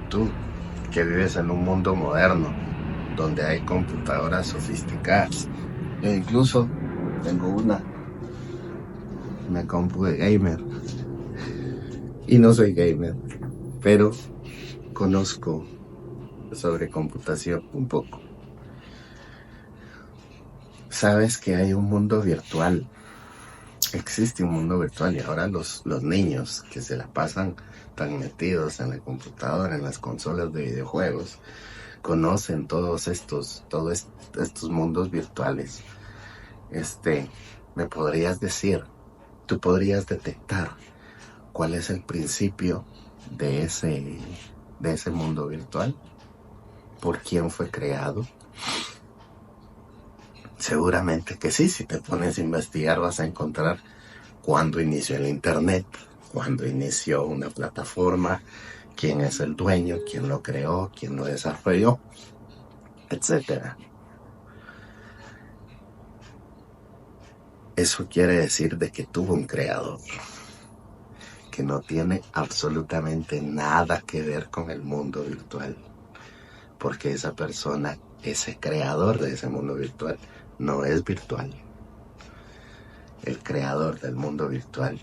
Tú que vives en un mundo moderno donde hay computadoras sofisticadas. Yo incluso tengo una compu de gamer y no soy gamer, pero conozco sobre computación un poco. Sabes que hay un mundo virtual, existe un mundo virtual y ahora los niños que se la pasan tan metidos en la computadora, en las consolas de videojuegos, conocen estos mundos virtuales. ¿Me podrías decir, tú podrías detectar cuál es el principio de ese mundo virtual? ¿Por quién fue creado? Seguramente que sí, si te pones a investigar vas a encontrar cuándo inició el internet, cuándo inició una plataforma, quién es el dueño, quién lo creó, quién lo desarrolló, etcétera. Eso quiere decir de que tuvo un creador, que no tiene absolutamente nada que ver con el mundo virtual, porque esa persona, ese creador de ese mundo virtual, no es virtual. El creador del mundo virtual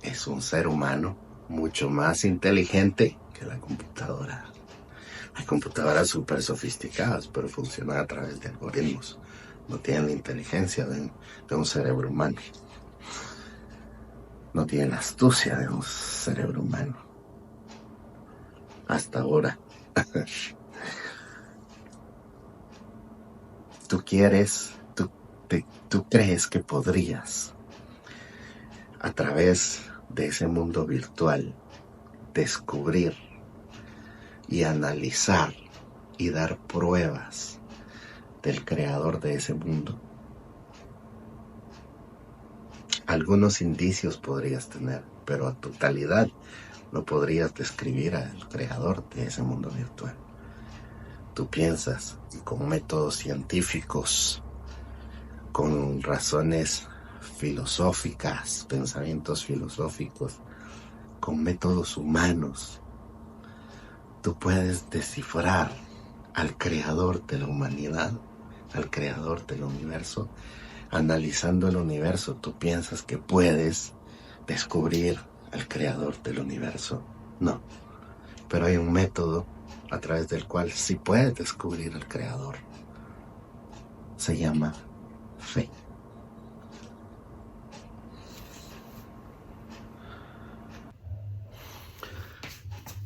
es un ser humano mucho más inteligente que la computadora. Hay computadoras súper sofisticadas, pero funcionan a través de algoritmos. No tienen la inteligencia de un cerebro humano. No tienen la astucia de un cerebro humano. Hasta ahora. Tú crees que podrías, a través de ese mundo virtual, descubrir y analizar y dar pruebas del creador de ese mundo. Algunos indicios podrías tener, pero a totalidad no podrías describir al creador de ese mundo virtual. Tú piensas y con métodos científicos, con razones filosóficas, pensamientos filosóficos, con métodos humanos, tú puedes descifrar al creador de la humanidad, al creador del universo. Analizando el universo, tú piensas que puedes descubrir al creador del universo. No, pero hay un método a través del cual sí puedes descubrir al creador. Se llama fe.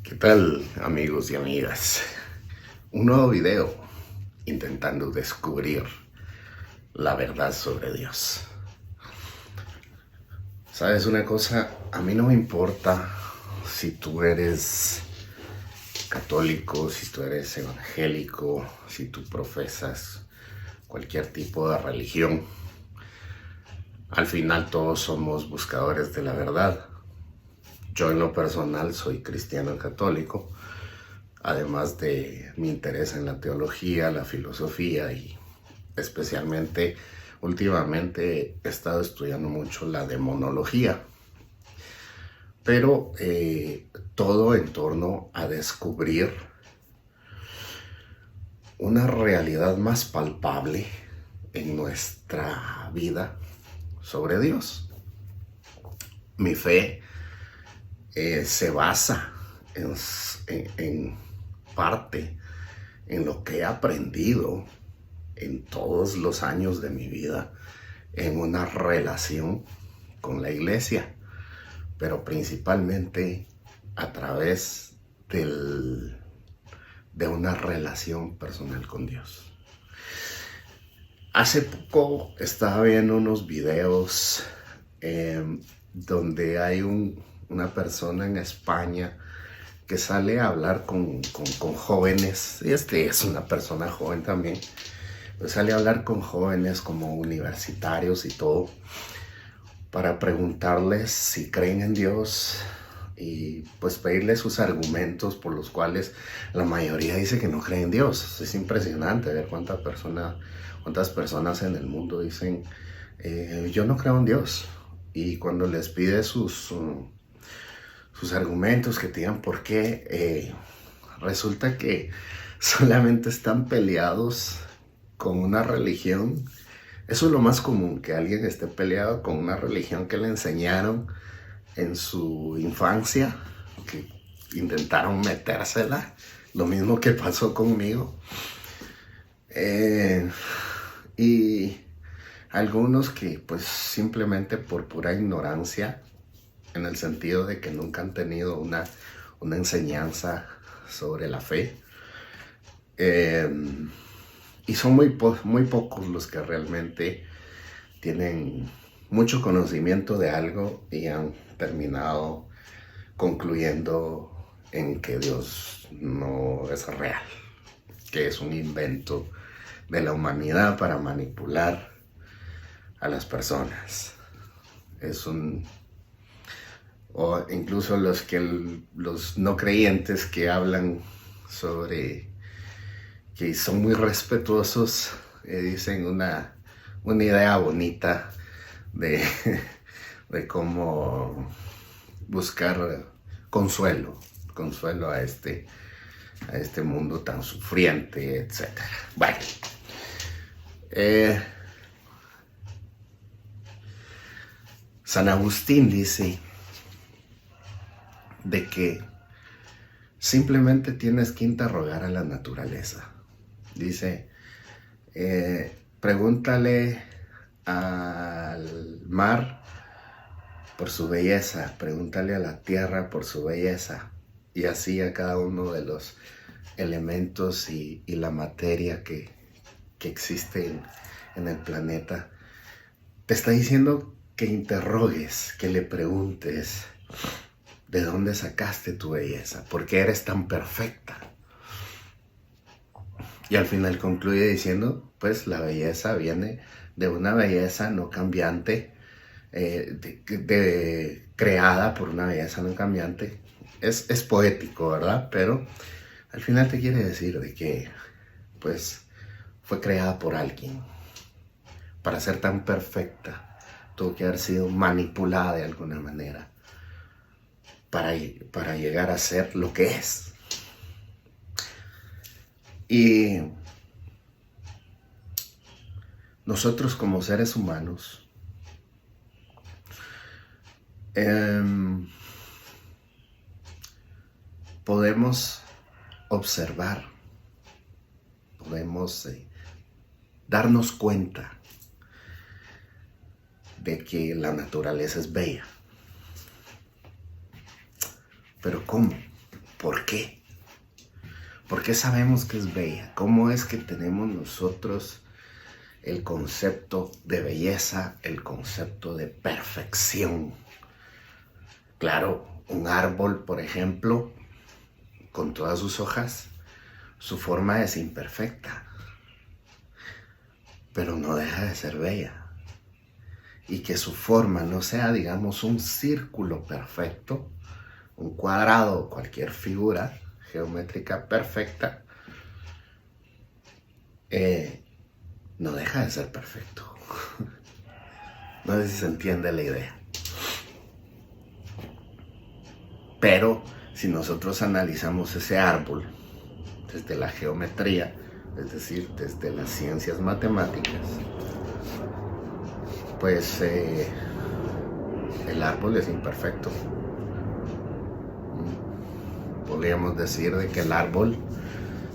¿Qué tal, amigos y amigas? Un nuevo video intentando descubrir la verdad sobre Dios. ¿Sabes una cosa? A mí no me importa si tú eres católico, si tú eres evangélico, si tú profesas cualquier tipo de religión. Al final todos somos buscadores de la verdad. Yo en lo personal soy cristiano católico, además de mi interés en la teología, la filosofía y especialmente últimamente he estado estudiando mucho la demonología. Pero todo en torno a descubrir una realidad más palpable en nuestra vida sobre Dios. Mi fe se basa en parte en lo que he aprendido en todos los años de mi vida en una relación con la iglesia, pero principalmente a través de una relación personal con Dios. Hace poco estaba viendo unos videos donde hay una persona en España que sale a hablar con jóvenes, y es una persona joven también, pero sale a hablar con jóvenes como universitarios y todo, para preguntarles si creen en Dios y pues pedirles sus argumentos por los cuales la mayoría dice que no creen en Dios. Es impresionante ver cuántas personas en el mundo dicen yo no creo en Dios, y cuando les pide sus argumentos que te digan por qué resulta que solamente están peleados con una religión. Eso es lo más común, que alguien esté peleado con una religión que le enseñaron en su infancia, que intentaron metérsela, lo mismo que pasó conmigo. Y algunos que pues simplemente por pura ignorancia, en el sentido de que nunca han tenido una enseñanza sobre la fe, y son muy pocos los que realmente tienen mucho conocimiento de algo y han terminado concluyendo en que Dios no es real, que es un invento de la humanidad para manipular a las personas. O incluso los no creyentes que hablan sobre que son muy respetuosos, dicen una idea bonita de cómo buscar consuelo a este mundo tan sufriente, etc. Bueno, San Agustín dice de que simplemente tienes que interrogar a la naturaleza. Dice, pregúntale al mar por su belleza, pregúntale a la tierra por su belleza, y así a cada uno de los elementos y la materia que existe en el planeta. Te está diciendo que interrogues, que le preguntes de dónde sacaste tu belleza, por qué eres tan perfecta. Y al final concluye diciendo, pues la belleza viene de una belleza no cambiante, creada por una belleza no cambiante. Es poético, ¿verdad? Pero al final te quiere decir de que, pues, fue creada por alguien. Para ser tan perfecta, tuvo que haber sido manipulada de alguna manera para llegar a ser lo que es. Y nosotros como seres humanos podemos observar, podemos darnos cuenta de que la naturaleza es bella. ¿Pero cómo? ¿Por qué? ¿Por qué sabemos que es bella? ¿Cómo es que tenemos nosotros el concepto de belleza, el concepto de perfección? Claro, un árbol, por ejemplo, con todas sus hojas, su forma es imperfecta, pero no deja de ser bella. Y que su forma no sea, digamos, un círculo perfecto, un cuadrado, cualquier figura geométrica perfecta, no deja de ser perfecto. No sé si se entiende la idea. Pero si nosotros analizamos ese árbol desde la geometría, es decir, desde las ciencias matemáticas, pues el árbol es imperfecto. Podríamos decir de que el árbol,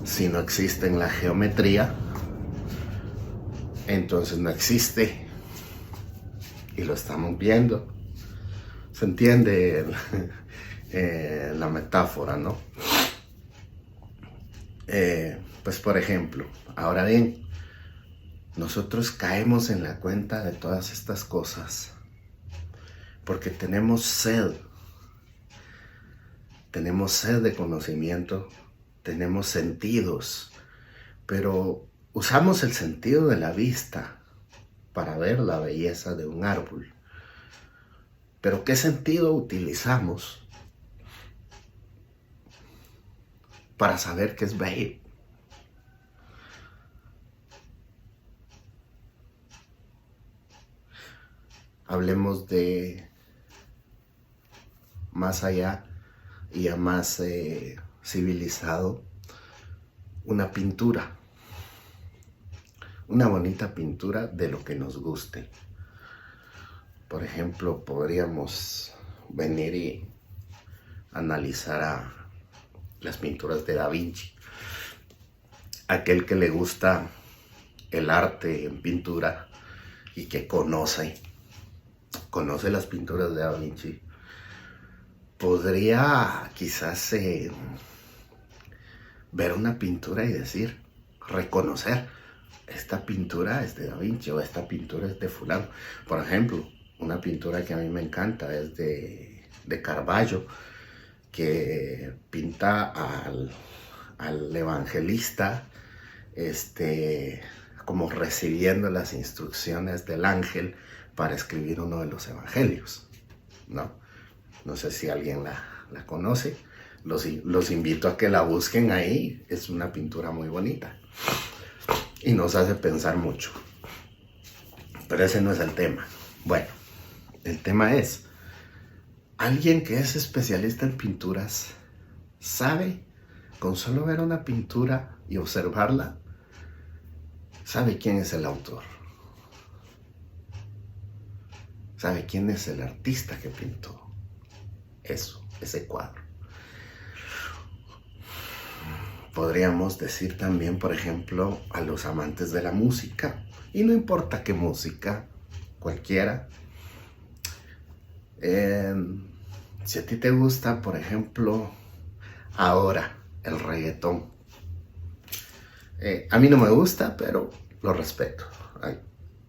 si no existe en la geometría, entonces no existe. Y lo estamos viendo. ¿Se entiende la metáfora, no? Pues por ejemplo, ahora bien, nosotros caemos en la cuenta de todas estas cosas porque tenemos sed de conocimiento, tenemos sentidos, pero usamos el sentido de la vista para ver la belleza de un árbol. Pero ¿qué sentido utilizamos para saber que es bello? Hablemos de más allá y a más civilizado una pintura, una bonita pintura de lo que nos guste. Por ejemplo, podríamos venir y analizar a las pinturas de Da Vinci. Aquel que le gusta el arte en pintura y que conoce las pinturas de Da Vinci, podría quizás ver una pintura y decir, reconocer, esta pintura es de Da Vinci o esta pintura es de fulano. Por ejemplo, una pintura que a mí me encanta es de Caravaggio, que pinta al evangelista como recibiendo las instrucciones del ángel para escribir uno de los evangelios, ¿no? No sé si alguien la conoce. Los invito a que la busquen ahí. Es una pintura muy bonita y nos hace pensar mucho. Pero ese no es el tema. Bueno, el tema es, alguien que es especialista en pinturas sabe, con solo ver una pintura y observarla, sabe quién es el autor, sabe quién es el artista que pintó ese cuadro. Podríamos decir también, por ejemplo, a los amantes de la música, y no importa qué música, cualquiera. Si a ti te gusta, por ejemplo, ahora el reggaetón, a mí no me gusta, pero lo respeto.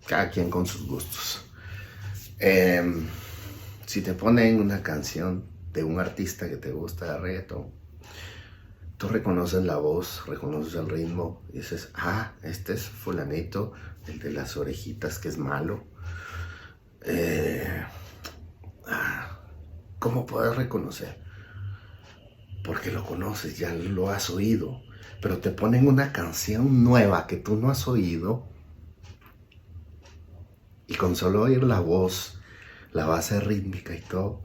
Cada quien con sus gustos. Si te ponen una canción de un artista que te gusta de reggaetón, tú reconoces la voz, reconoces el ritmo y dices, este es fulanito, el de las orejitas que es malo. ¿Cómo puedes reconocer? Porque lo conoces, ya lo has oído, pero te ponen una canción nueva que tú no has oído y con solo oír la voz, la base rítmica y todo,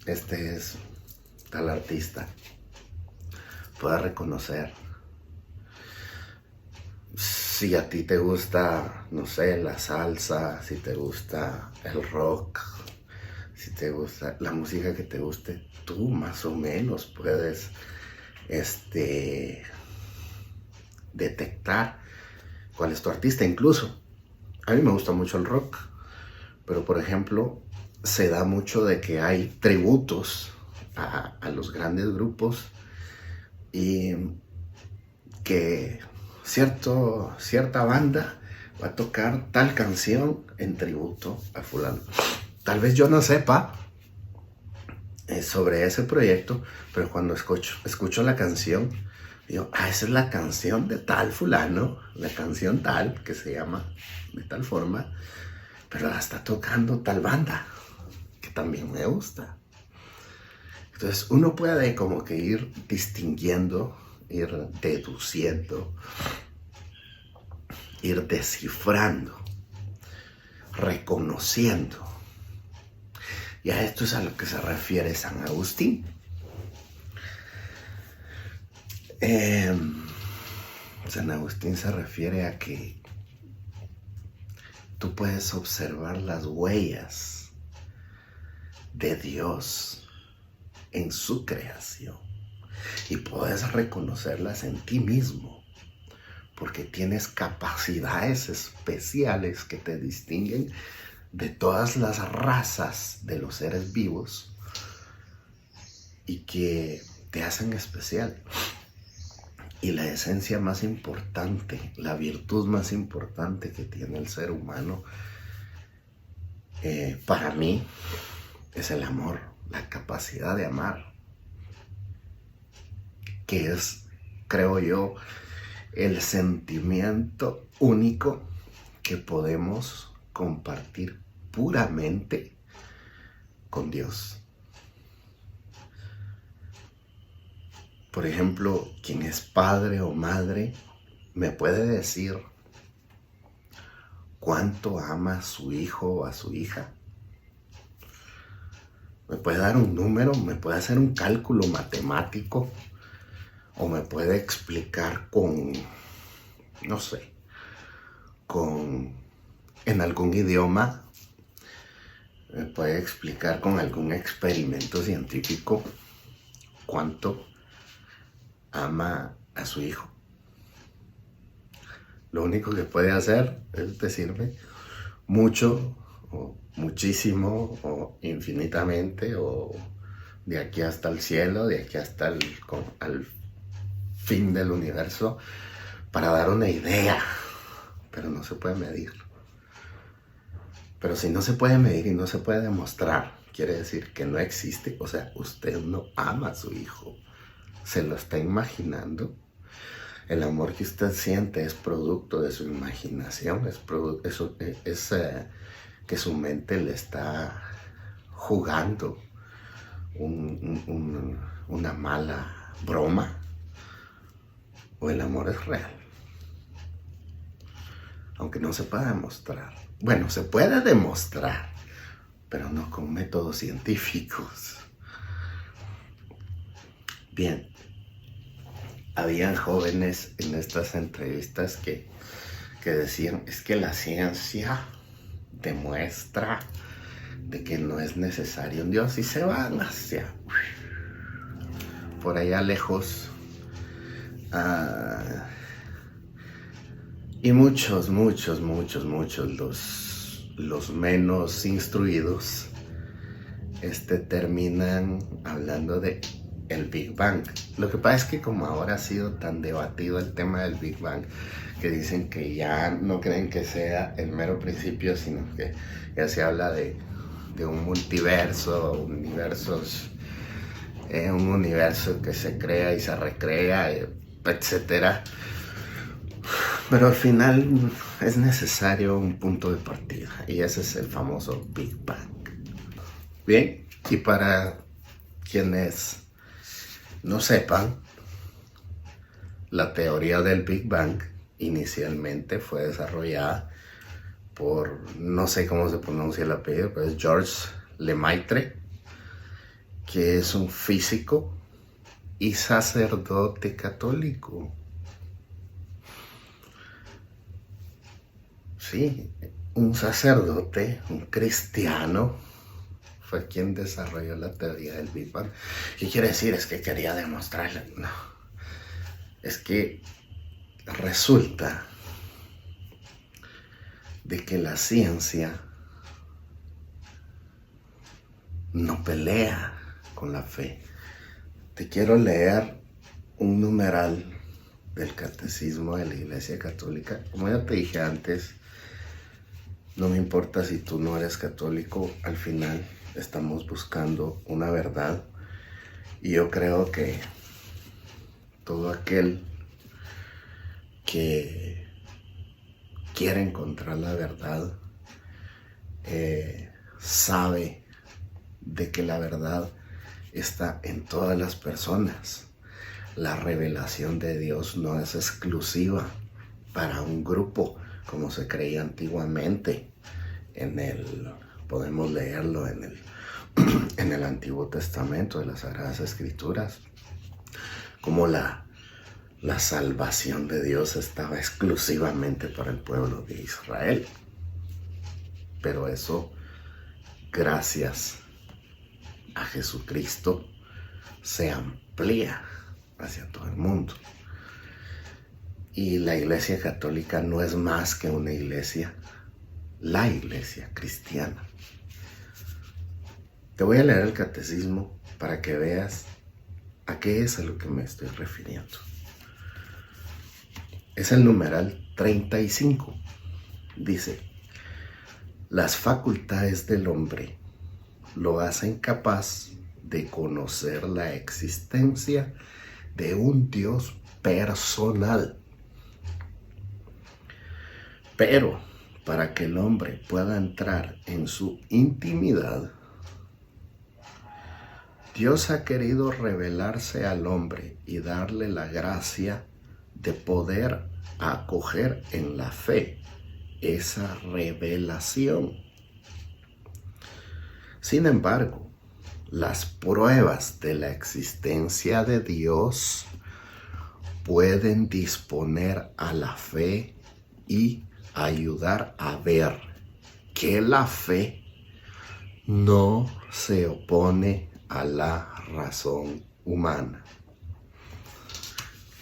este es tal artista. Puedes reconocer. Si a ti te gusta, no sé, la salsa, si te gusta el rock, si te gusta la música que te guste, tú más o menos puedes detectar cuál es tu artista. Incluso, a mí me gusta mucho el rock, pero por ejemplo, se da mucho de que hay tributos a los grandes grupos y que cierta banda va a tocar tal canción en tributo a fulano. Tal vez yo no sepa sobre ese proyecto, pero cuando escucho la canción, digo, esa es la canción de tal fulano, la canción tal, que se llama de tal forma, pero la está tocando tal banda, que también me gusta. Entonces uno puede como que ir distinguiendo, ir deduciendo, ir descifrando, reconociendo. Y a esto es a lo que se refiere San Agustín. San Agustín se refiere a que tú puedes observar las huellas de Dios en su creación y puedes reconocerlas en ti mismo porque tienes capacidades especiales que te distinguen de todas las razas de los seres vivos y que te hacen especial. Y la esencia más importante, la virtud más importante que tiene el ser humano, para mí, es el amor, la capacidad de amar, que es, creo yo, el sentimiento único que podemos compartir puramente con Dios. Por ejemplo, quien es padre o madre me puede decir cuánto ama a su hijo o a su hija. Me puede dar un número, me puede hacer un cálculo matemático o me puede explicar con, no sé, en algún idioma, me puede explicar con algún experimento científico cuánto ama a su hijo. Lo único que puede hacer es decirme mucho, o muchísimo, o infinitamente, o de aquí hasta el cielo, de aquí hasta al fin del universo, para dar una idea, pero no se puede medir. Pero si no se puede medir y no se puede demostrar, quiere decir que no existe. O sea, usted no ama a su hijo, se lo está imaginando. El amor que usted siente es producto de su imaginación, es que su mente le está jugando una mala broma, o el amor es real, aunque no se pueda demostrar. Bueno, se puede demostrar, pero no con métodos científicos. Bien, habían jóvenes en estas entrevistas que decían, es que la ciencia demuestra de que no es necesario un Dios, y se van hacia por allá lejos. Y muchos los menos instruidos terminan hablando de el Big Bang. Lo que pasa es que como ahora ha sido tan debatido el tema del Big Bang, que dicen que ya no creen que sea el mero principio, sino que ya se habla de un multiverso, universos, un universo que se crea y se recrea, etcétera. Pero al final es necesario un punto de partida, y ese es el famoso Big Bang. Bien, y para quienes no sepan, la teoría del Big Bang inicialmente fue desarrollada por, no sé cómo se pronuncia el apellido, pero es Georges Lemaitre, que es un físico y sacerdote católico. Sí, un sacerdote, un cristiano, fue quien desarrolló la teoría del Big Bang. ¿Qué quiere decir? Es que quería demostrarla. No, es que resulta de que la ciencia no pelea con la fe. Te quiero leer un numeral del Catecismo de la Iglesia Católica. Como ya te dije antes, no me importa si tú no eres católico, al final estamos buscando una verdad, y yo creo que todo aquel que quiere encontrar la verdad sabe de que la verdad está en todas las personas. La revelación de Dios no es exclusiva para un grupo, como se creía antiguamente. Podemos leerlo en el Antiguo Testamento de las Sagradas Escrituras, como la salvación de Dios estaba exclusivamente para el pueblo de Israel. Pero eso, gracias a Jesucristo, se amplía hacia todo el mundo. Y la Iglesia Católica no es más que una iglesia, la iglesia cristiana. Te voy a leer el catecismo para que veas a qué es a lo que me estoy refiriendo. Es el numeral 35. Dice: las facultades del hombre lo hacen capaz de conocer la existencia de un Dios personal. Pero para que el hombre pueda entrar en su intimidad, Dios ha querido revelarse al hombre y darle la gracia de poder acoger en la fe esa revelación. Sin embargo, las pruebas de la existencia de Dios pueden disponer a la fe y ayudar a ver que la fe no se opone a la razón humana.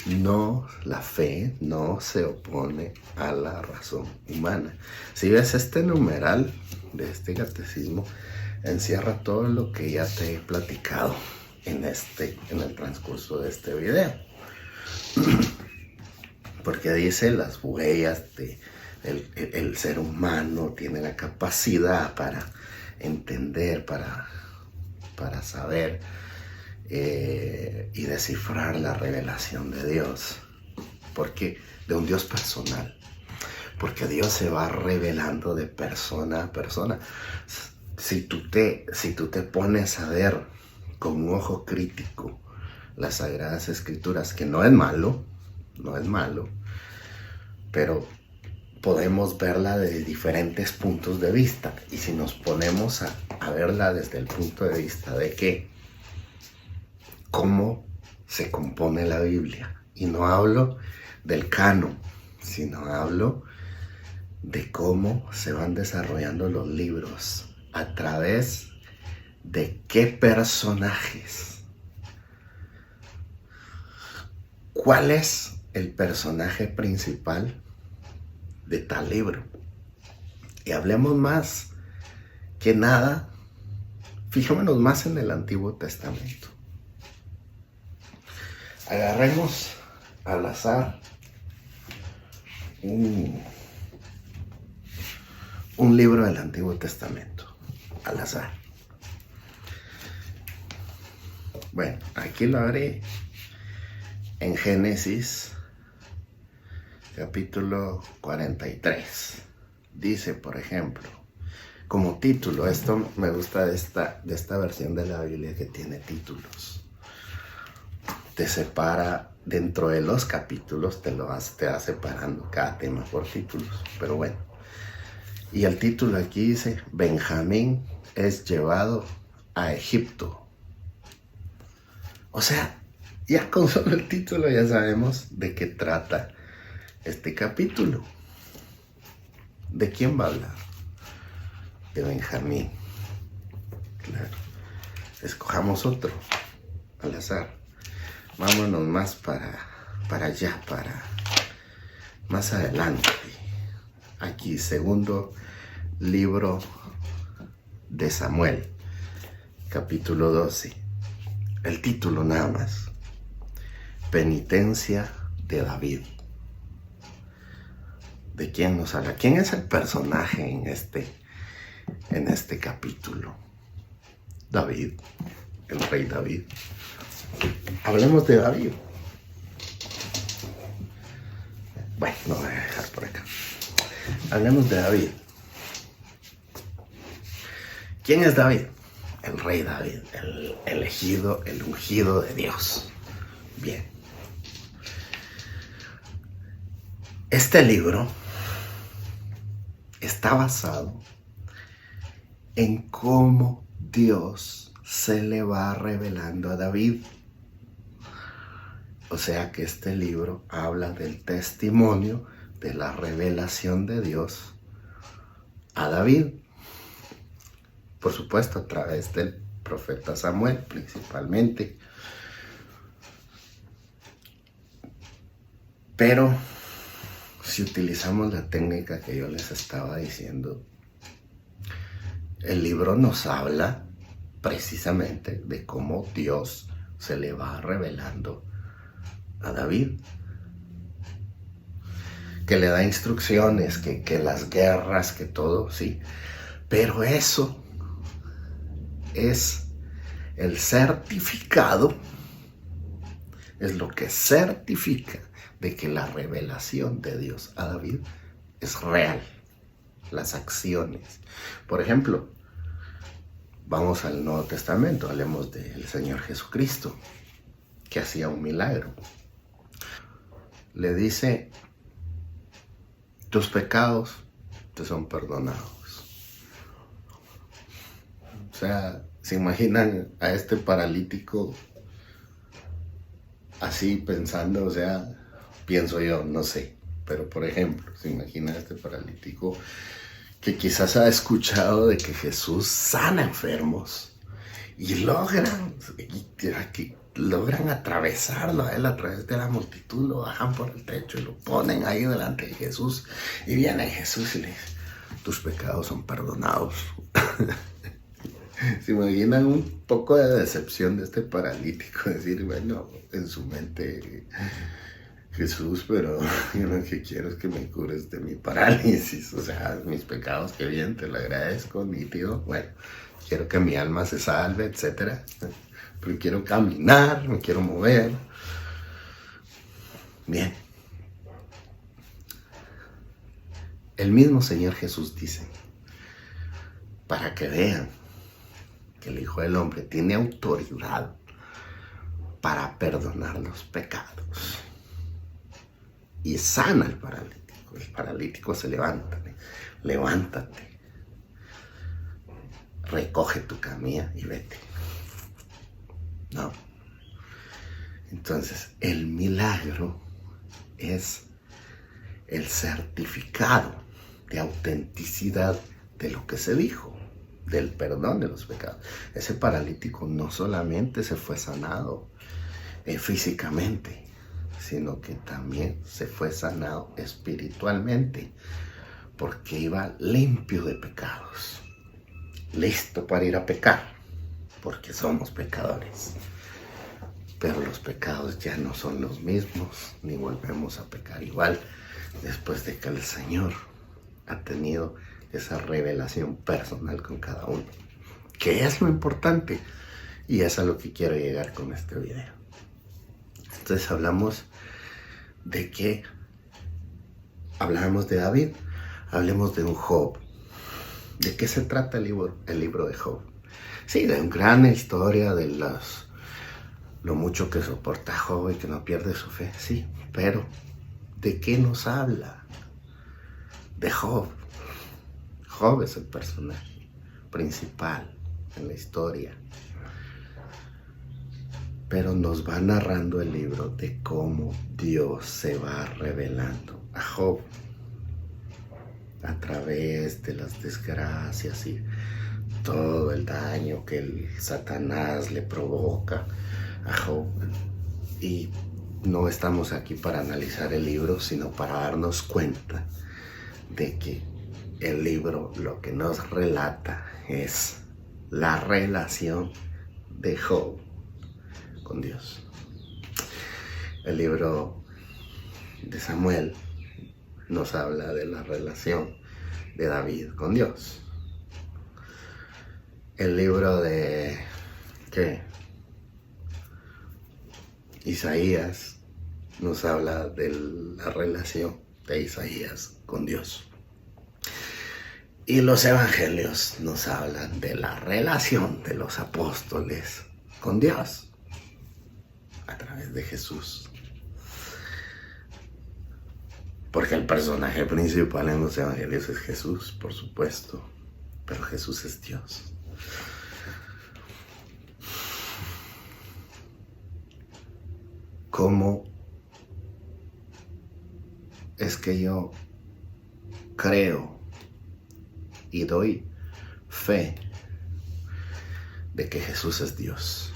No, la fe no se opone a la razón humana. Si ves este numeral de este catecismo, encierra todo lo que ya te he platicado en el transcurso de este video. Porque dice las huellas de el ser humano tiene la capacidad para entender, para saber y descifrar la revelación de Dios, porque de un Dios personal, porque Dios se va revelando de persona a persona. Si tú te pones a ver con un ojo crítico las Sagradas Escrituras, que no es malo, pero podemos verla de diferentes puntos de vista, y si nos ponemos a verla desde el punto de vista de que cómo se compone la Biblia, y no hablo del canon, sino hablo de cómo se van desarrollando los libros, a través de qué personajes. ¿Cuál es el personaje principal de tal libro? Y hablemos más que nada, fijémonos más en el Antiguo Testamento. Agarremos al azar un libro del Antiguo Testamento, al azar. Bueno, aquí lo haré en Génesis, capítulo 43. Dice, por ejemplo, como título, esto me gusta de esta versión de la Biblia que tiene títulos. Te separa dentro de los capítulos, te va separando cada tema por títulos, pero bueno. Y el título aquí dice, Benjamín es llevado a Egipto. O sea, ya con solo el título ya sabemos de qué trata este capítulo. ¿De quién va a hablar? De Benjamín. Claro. Escojamos otro al azar. Vámonos más para allá, para más adelante. Aquí, segundo libro de Samuel, capítulo 12. El título nada más. Penitencia de David. ¿De quién nos habla? ¿Quién es el personaje en este capítulo? David, el rey David. Hablemos de David. Bueno, lo voy a dejar por acá. Hablemos de David. ¿Quién es David? El rey David, el elegido, el ungido de Dios. Bien. Este libro está basado en cómo Dios se le va revelando a David. O sea que este libro habla del testimonio de la revelación de Dios a David. Por supuesto, a través del profeta Samuel, principalmente. Pero si utilizamos la técnica que yo les estaba diciendo, el libro nos habla precisamente de cómo Dios se le va revelando a David, que le da instrucciones, que las guerras, que todo, sí, pero eso es el certificado, es lo que certifica de que la revelación de Dios a David es real, las acciones. Por ejemplo, vamos al Nuevo Testamento, hablemos del Señor Jesucristo, que hacía un milagro. Le dice, tus pecados te son perdonados. O sea, ¿se imaginan a este paralítico así pensando, o sea, pienso yo, no sé. Pero por ejemplo, se imagina este paralítico que quizás ha escuchado de que Jesús sana enfermos y logran atravesarlo a él a través de la multitud, lo bajan por el techo y lo ponen ahí delante de Jesús. Y viene Jesús y le dice, tus pecados son perdonados. ¿Se imaginan un poco de decepción de este paralítico? Decir, bueno, en su mente, Jesús, pero yo lo que quiero es que me cures de mi parálisis. O sea, mis pecados, qué bien, te lo agradezco, nítido. Bueno, quiero que mi alma se salve, etcétera. Pero quiero caminar, me quiero mover. Bien. El mismo Señor Jesús dice, para que vean que el Hijo del Hombre tiene autoridad para perdonar los pecados. Y sana al paralítico. El paralítico se levanta. Levántate. Recoge tu camilla y vete. No. Entonces, el milagro es el certificado de autenticidad de lo que se dijo, del perdón de los pecados. Ese paralítico no solamente se fue sanado físicamente, sino que también se fue sanado espiritualmente, porque iba limpio de pecados, listo para ir a pecar, porque somos pecadores. Pero los pecados ya no son los mismos, ni volvemos a pecar igual, después de que el Señor ha tenido esa revelación personal con cada uno, que es lo importante, y es a lo que quiero llegar con este video. Entonces hablamos de que hablábamos de David, hablemos de un Job. ¿De qué se trata el libro de Job? Sí, de una gran historia de lo mucho que soporta Job y que no pierde su fe, sí, pero ¿de qué nos habla? De Job. Job es el personaje principal en la historia, pero nos va narrando el libro de cómo Dios se va revelando a Job a través de las desgracias y todo el daño que el Satanás le provoca a Job. Y no estamos aquí para analizar el libro, sino para darnos cuenta de que el libro lo que nos relata es la relación de Job con Dios. El libro de Samuel nos habla de la relación de David con Dios. El libro de Isaías nos habla de la relación de Isaías con Dios. Y los evangelios nos hablan de la relación de los apóstoles con Dios a través de Jesús. Porque el personaje principal en los evangelios es Jesús, por supuesto, pero Jesús es Dios. ¿Cómo es que yo creo y doy fe de que Jesús es Dios?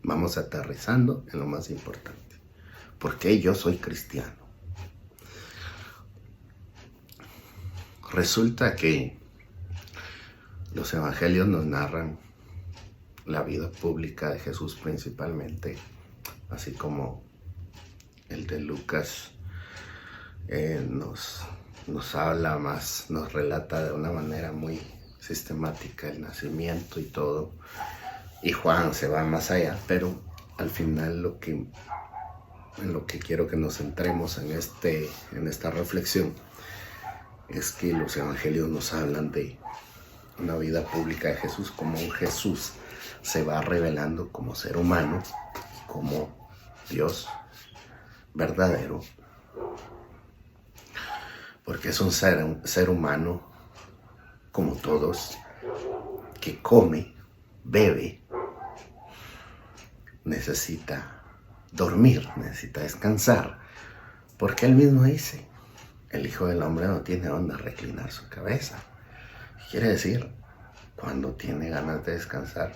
Vamos aterrizando en lo más importante. ¿Por qué yo soy cristiano? Resulta que los evangelios nos narran la vida pública de Jesús principalmente, así como el de Lucas nos habla más, nos relata de una manera muy sistemática el nacimiento y todo, y Juan se va más allá, pero al final en lo que quiero que nos centremos en esta reflexión es que los evangelios nos hablan de una vida pública de Jesús, como un Jesús se va revelando como ser humano, como Dios verdadero, porque es un ser humano como todos, que come, bebe, necesita dormir, necesita descansar, porque él mismo dice, el Hijo del Hombre no tiene dónde reclinar su cabeza. Quiere decir, cuando tiene ganas de descansar,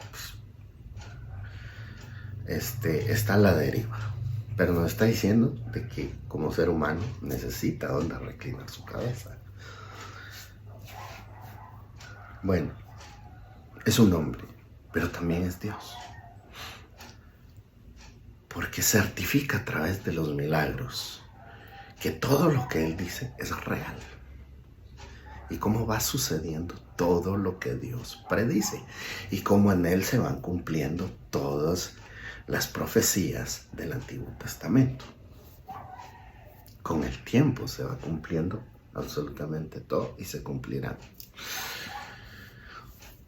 está a la deriva. Pero nos está diciendo de que como ser humano necesita donde reclinar su cabeza. Bueno, es un hombre, pero también es Dios. Porque certifica a través de los milagros que todo lo que Él dice es real. Y cómo va sucediendo todo lo que Dios predice. Y cómo en Él se van cumpliendo todas las profecías del Antiguo Testamento. Con el tiempo se va cumpliendo absolutamente todo y se cumplirá.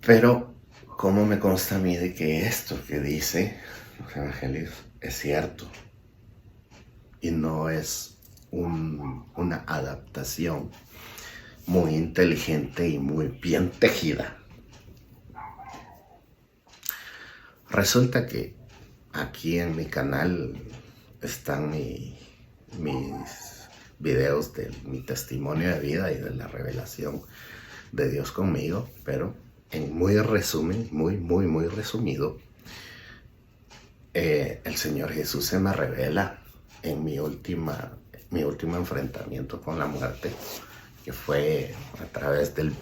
Pero, ¿cómo me consta a mí de que esto que dice los evangelios es cierto? Y no es una adaptación muy inteligente y muy bien tejida. Resulta que aquí en mi canal están mis videos de mi testimonio de vida y de la revelación de Dios conmigo, pero en muy resumen, muy resumido, el Señor Jesús se me revela en mi último enfrentamiento con la muerte, que fue a través del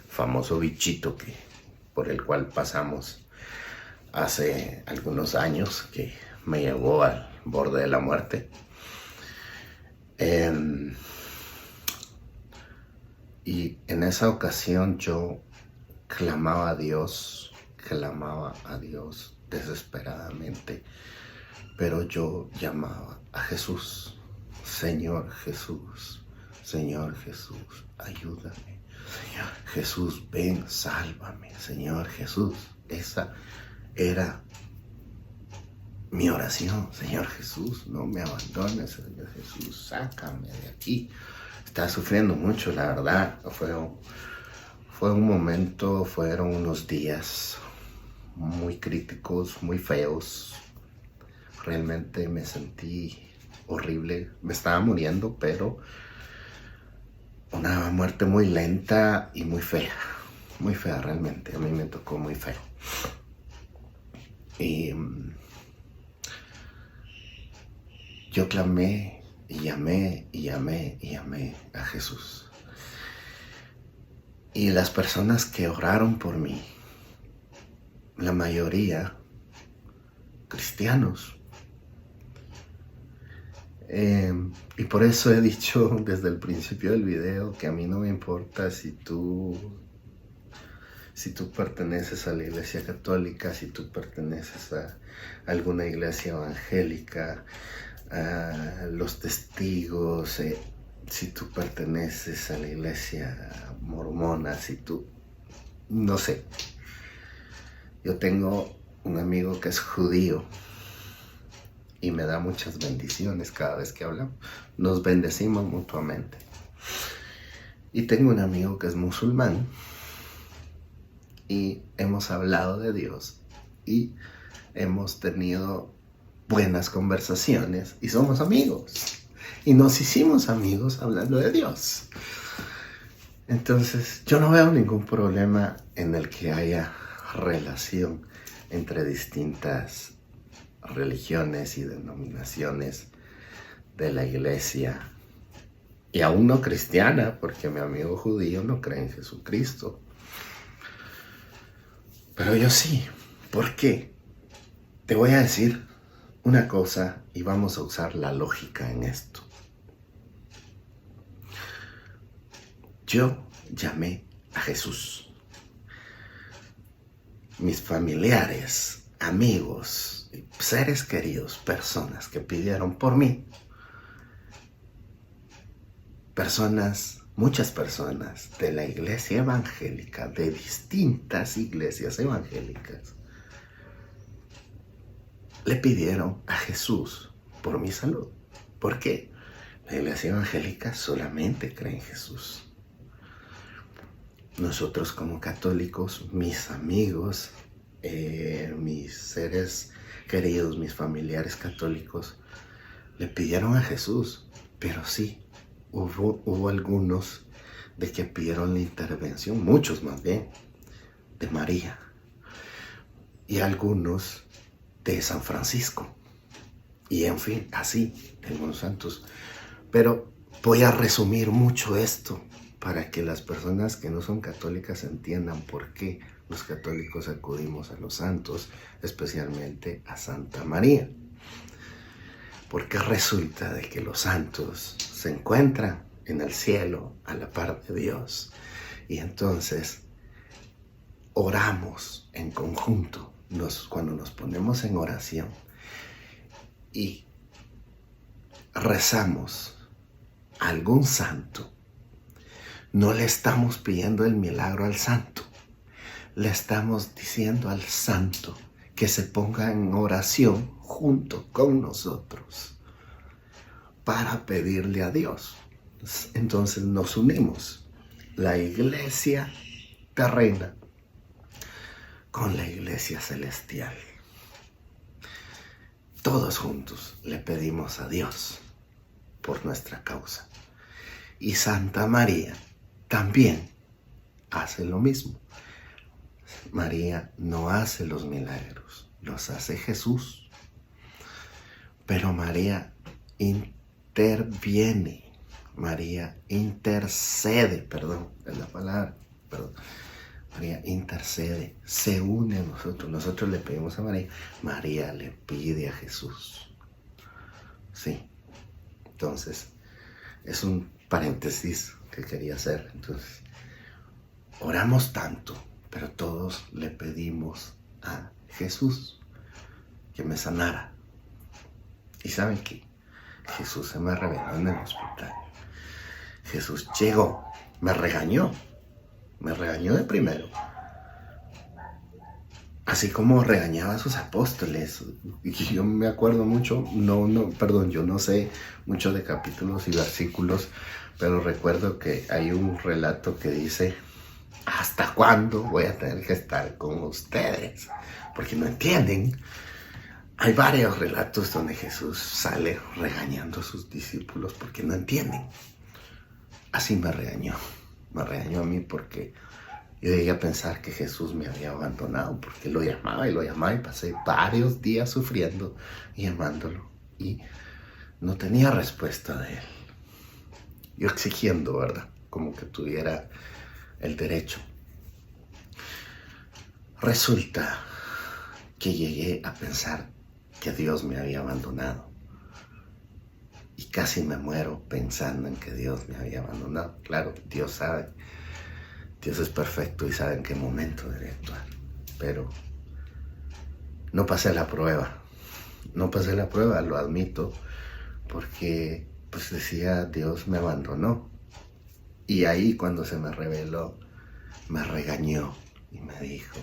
famoso bichito por el cual pasamos hace algunos años, que me llevó al borde de la muerte. Y en esa ocasión yo clamaba a Dios desesperadamente, pero yo llamaba a Jesús, Señor Jesús, ayúdame, Señor Jesús, ven, sálvame, Señor Jesús. Esa era mi oración, Señor Jesús, no me abandones, Señor Jesús, sácame de aquí. Estaba sufriendo mucho, la verdad. Fue un momento, fueron unos días muy críticos, muy feos. Realmente me sentí horrible. Me estaba muriendo, pero una muerte muy lenta y muy fea. Muy fea realmente. A mí me tocó muy feo. Y yo clamé y llamé a Jesús. Y las personas que oraron por mí, la mayoría cristianos. Y por eso he dicho desde el principio del video que a mí no me importa si tú perteneces a la Iglesia Católica, si tú perteneces a alguna iglesia evangélica, a los testigos, si tú perteneces a la iglesia mormona, no sé. Yo tengo un amigo que es judío y me da muchas bendiciones cada vez que hablamos. Nos bendecimos mutuamente. Y tengo un amigo que es musulmán y hemos hablado de Dios y hemos tenido buenas conversaciones y somos amigos. Y nos hicimos amigos hablando de Dios. Entonces, yo no veo ningún problema en el que haya relación entre distintas religiones y denominaciones de la iglesia. Y aún no cristiana, porque mi amigo judío no cree en Jesucristo. Pero yo sí. ¿Por qué? Te voy a decir una cosa y vamos a usar la lógica en esto. Yo llamé a Jesús. Mis familiares, amigos, seres queridos, personas que pidieron por mí, muchas personas de la iglesia evangélica, de distintas iglesias evangélicas, le pidieron a Jesús por mi salud. ¿Por qué? La iglesia evangélica solamente cree en Jesús. Nosotros como católicos, mis amigos, mis seres queridos, mis familiares católicos, le pidieron a Jesús, pero sí, hubo algunos de que pidieron la intervención, muchos más bien, de María, y algunos de San Francisco, y en fin, así, algunos santos. Pero voy a resumir mucho esto para que las personas que no son católicas entiendan por qué los católicos acudimos a los santos, especialmente a Santa María. Porque resulta de que los santos se encuentran en el cielo a la par de Dios. Y entonces oramos en conjunto. Cuando nos ponemos en oración y rezamos a algún santo, no le estamos pidiendo el milagro al santo. Le estamos diciendo al santo que se ponga en oración junto con nosotros para pedirle a Dios. Entonces nos unimos, la iglesia terrena con la iglesia celestial. Todos juntos le pedimos a Dios por nuestra causa. Y Santa María también hace lo mismo. María no hace los milagros, los hace Jesús. Pero María interviene, María intercede, es la palabra, María intercede, se une a nosotros. Nosotros le pedimos a María, María le pide a Jesús. Sí, entonces es un paréntesis que quería hacer. Entonces, oramos tanto, pero todos le pedimos a Jesús que me sanara. ¿Y saben qué? Jesús se me reveló en el hospital. Jesús llegó, me regañó de primero. Así como regañaba a sus apóstoles. Y yo me acuerdo mucho, yo no sé mucho de capítulos y versículos, pero recuerdo que hay un relato que dice: ¿hasta cuándo voy a tener que estar con ustedes? Porque no entienden. Hay varios relatos donde Jesús sale regañando a sus discípulos porque no entienden. Así me regañó a mí porque yo llegué a pensar que Jesús me había abandonado, porque lo llamaba y pasé varios días sufriendo y llamándolo y no tenía respuesta de él. Yo exigiendo, ¿verdad? Como que tuviera el derecho. Resulta que llegué a pensar que Dios me había abandonado y casi me muero pensando en que Dios me había abandonado. Claro, Dios sabe, Dios es perfecto y sabe en qué momento debe actuar, pero no pasé la prueba, lo admito, porque pues decía, Dios me abandonó. Y ahí cuando se me reveló, me regañó y me dijo: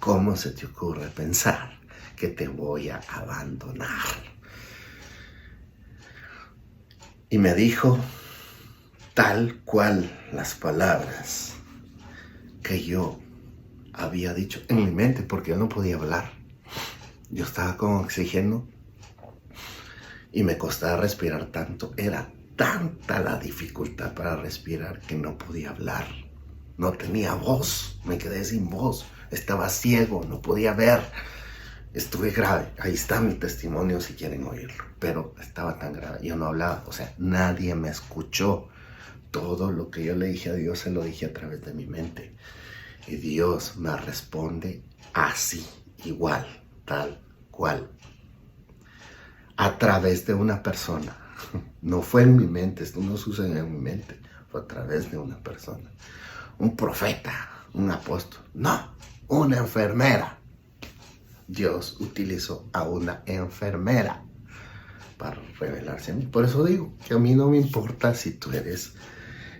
¿cómo se te ocurre pensar que te voy a abandonar? Y me dijo tal cual las palabras que yo había dicho en mi mente, porque yo no podía hablar. Yo estaba con oxígeno y me costaba respirar tanto. Era tanta la dificultad para respirar que no podía hablar. No tenía voz, me quedé sin voz. Estaba ciego, no podía ver. Estuve grave. Ahí está mi testimonio si quieren oírlo. Pero estaba tan grave. Yo no hablaba. O sea, nadie me escuchó. Todo lo que yo le dije a Dios se lo dije a través de mi mente. Y Dios me responde así, igual, tal cual. A través de una persona. No fue en mi mente. Esto no sucedió en mi mente. Fue a través de una persona. Un profeta, un apóstol. No, una enfermera. Dios utilizó a una enfermera para revelarse a mí. Por eso digo que a mí no me importa si tú eres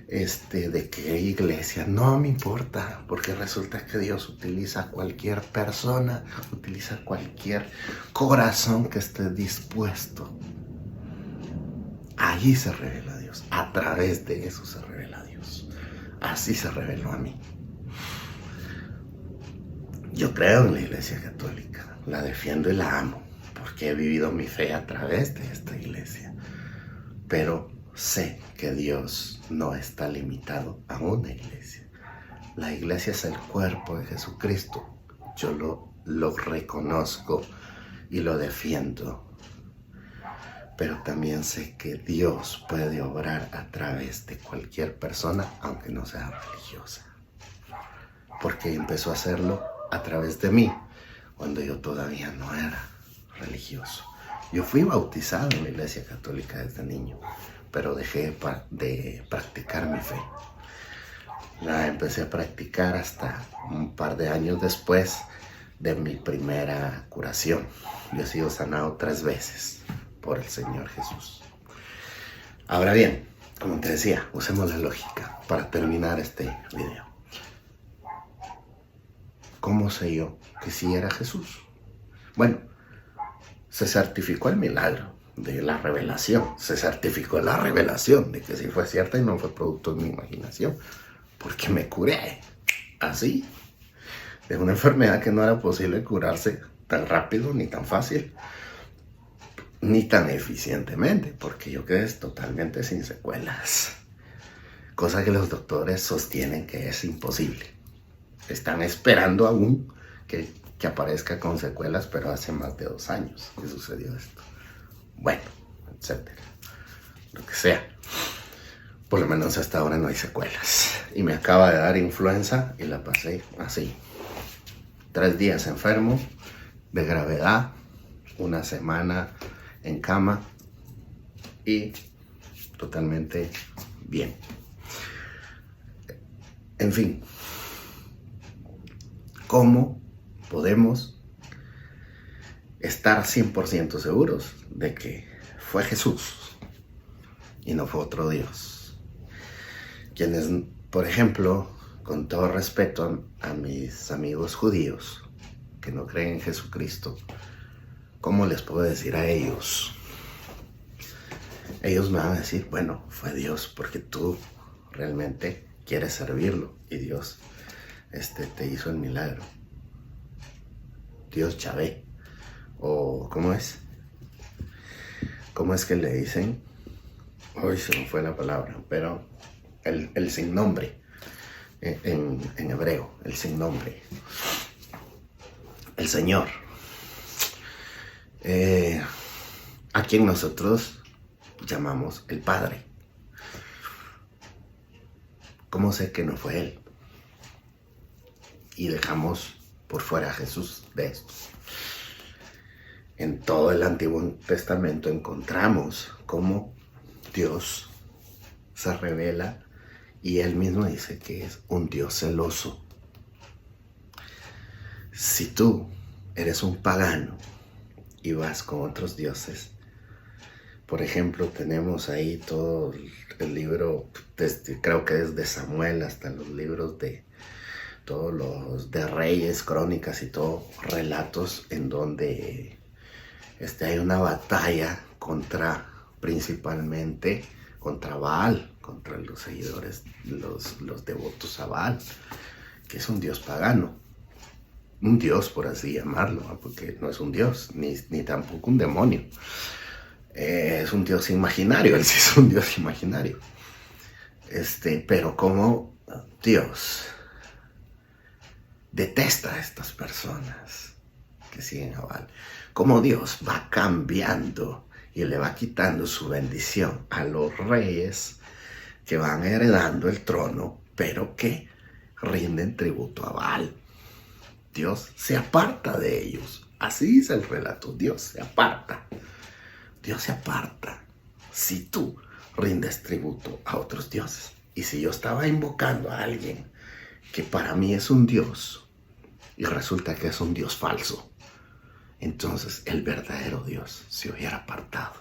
de qué iglesia. No me importa, porque resulta que Dios utiliza a cualquier persona, utiliza cualquier corazón que esté dispuesto. Allí se revela Dios. A través de eso se revela Dios. Así se reveló a mí. Yo creo en la Iglesia Católica, la defiendo y la amo, porque he vivido mi fe a través de esta iglesia. Pero sé que Dios no está limitado a una iglesia. La iglesia es el cuerpo de Jesucristo. Yo lo reconozco y lo defiendo. Pero también sé que Dios puede obrar a través de cualquier persona, aunque no sea religiosa. Porque empezó a hacerlo a través de mí, cuando yo todavía no era religioso. Yo fui bautizado en la iglesia católica desde niño, pero dejé de practicar mi fe. La empecé a practicar hasta un par de años después de mi primera curación. Yo he sido sanado 3 veces por el Señor Jesús. Ahora bien, como te decía, usemos la lógica para terminar este video. ¿Cómo sé yo que sí era Jesús? Bueno, se certificó el milagro de la revelación. Se certificó la revelación de que sí fue cierta y no fue producto de mi imaginación. Porque me curé así, de una enfermedad que no era posible curarse tan rápido, ni tan fácil, ni tan eficientemente, porque yo quedé totalmente sin secuelas. Cosa que los doctores sostienen que es imposible. Están esperando aún que aparezca con secuelas, pero hace más de 2 años que sucedió esto. Bueno, etcétera. Lo que sea. Por lo menos hasta ahora no hay secuelas. Y me acaba de dar influenza y la pasé así. 3 días enfermo, de gravedad, 1 semana en cama y totalmente bien. En fin, ¿cómo podemos estar 100% seguros de que fue Jesús y no fue otro Dios? Quienes, por ejemplo, con todo respeto a mis amigos judíos que no creen en Jesucristo, ¿cómo les puedo decir a ellos? Ellos me van a decir, bueno, fue Dios porque tú realmente quieres servirlo y Dios te hizo el milagro. Dios Chave. O ¿cómo es? ¿Cómo es que le dicen? Hoy se me fue la palabra, pero el sin nombre. En hebreo, el sin nombre. El Señor. A quien nosotros llamamos el Padre. ¿Cómo sé que no fue Él? Y dejamos por fuera a Jesús de esto. En todo el Antiguo Testamento encontramos cómo Dios se revela y Él mismo dice que es un Dios celoso. Si tú eres un pagano y vas con otros dioses, por ejemplo, tenemos ahí todo el libro, creo que desde Samuel hasta los libros de todos los de Reyes, Crónicas y todo, relatos en donde hay una batalla principalmente contra Baal, contra los seguidores, los devotos a Baal, que es un dios pagano. Un dios, por así llamarlo, porque no es un dios, ni tampoco un demonio. Es un dios imaginario, él sí es un dios imaginario. Pero como Dios detesta a estas personas que siguen a Baal, como Dios va cambiando y le va quitando su bendición a los reyes que van heredando el trono, pero que rinden tributo a Baal. Dios se aparta de ellos. Así dice el relato, Dios se aparta. Dios se aparta si tú rindes tributo a otros dioses. Y si yo estaba invocando a alguien que para mí es un dios y resulta que es un dios falso, entonces el verdadero Dios se hubiera apartado.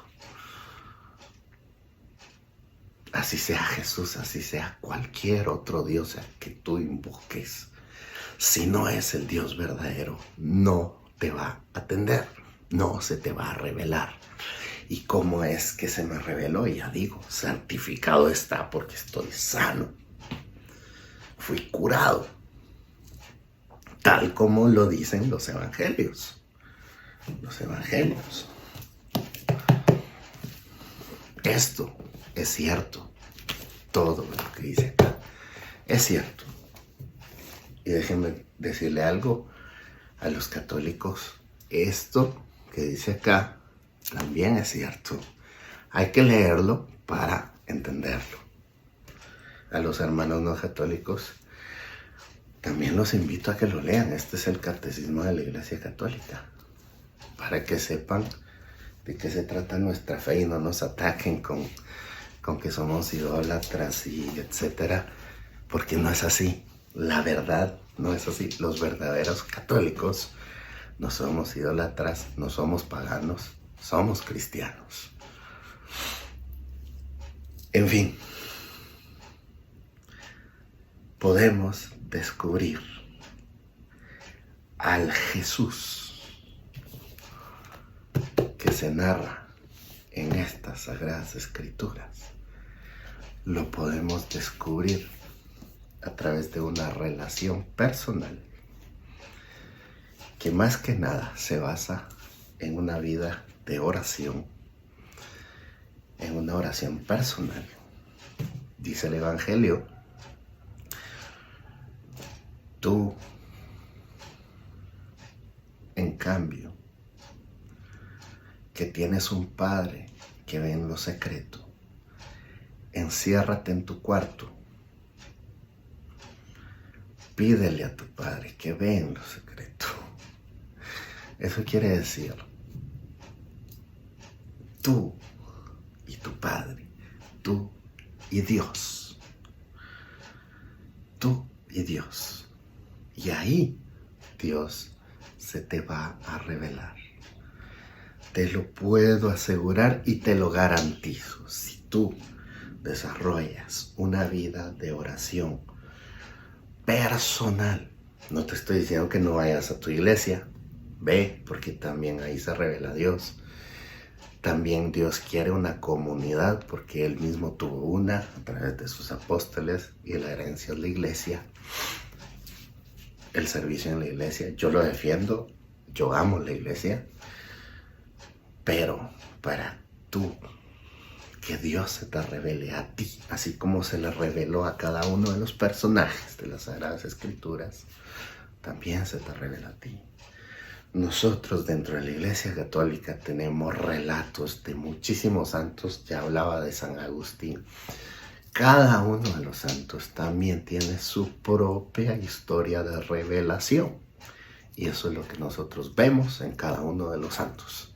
Así sea Jesús, así sea cualquier otro Dios que tú invoques. Si no es el Dios verdadero, no te va a atender, no se te va a revelar. ¿Y cómo es que se me reveló? Ya digo, santificado está porque estoy sano. Fui curado, tal como lo dicen los evangelios. los evangelios. Esto es cierto. Todo lo que dice acá es cierto. Y déjenme decirle algo a los católicos. Esto que dice acá también es cierto. Hay que leerlo para entenderlo. A los hermanos no católicos también los invito a que lo lean. Este es el Catecismo de la Iglesia Católica, para que sepan de qué se trata nuestra fe y no nos ataquen con que somos idólatras y etcétera, porque no es así. La verdad no es así. Los verdaderos católicos no somos idólatras, no somos paganos, somos cristianos. En fin, podemos descubrir al Jesús que se narra en estas sagradas escrituras. Lo podemos descubrir a través de una relación personal que más que nada se basa en una vida de oración, en una oración personal. Dice el Evangelio: tú, en cambio, que tienes un Padre que ve en lo secreto, enciérrate en tu cuarto, pídele a tu Padre que ve en lo secreto. Eso quiere decir, tú y tu Padre, tú y Dios, tú y Dios. Y ahí Dios se te va a revelar. Te lo puedo asegurar y te lo garantizo. Si tú desarrollas una vida de oración personal, no te estoy diciendo que no vayas a tu iglesia, ve, porque también ahí se revela Dios. También Dios quiere una comunidad, porque Él mismo tuvo una a través de sus apóstoles, y la herencia es la iglesia, el servicio en la iglesia. Yo lo defiendo, yo amo la iglesia, pero para tú, que Dios se te revele a ti, así como se le reveló a cada uno de los personajes de las Sagradas Escrituras, también se te revela a ti. Nosotros dentro de la Iglesia Católica tenemos relatos de muchísimos santos. Ya hablaba de San Agustín. Cada uno de los santos también tiene su propia historia de revelación. Y eso es lo que nosotros vemos en cada uno de los santos.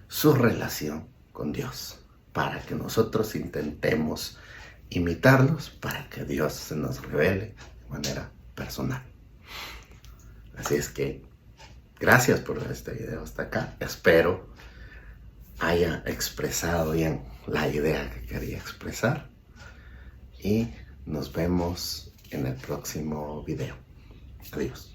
Su relación con Dios, para que nosotros intentemos imitarlos, para que Dios se nos revele de manera personal. Así es que gracias por ver este video hasta acá. Espero haya expresado bien la idea que quería expresar. Y nos vemos en el próximo video. Adiós.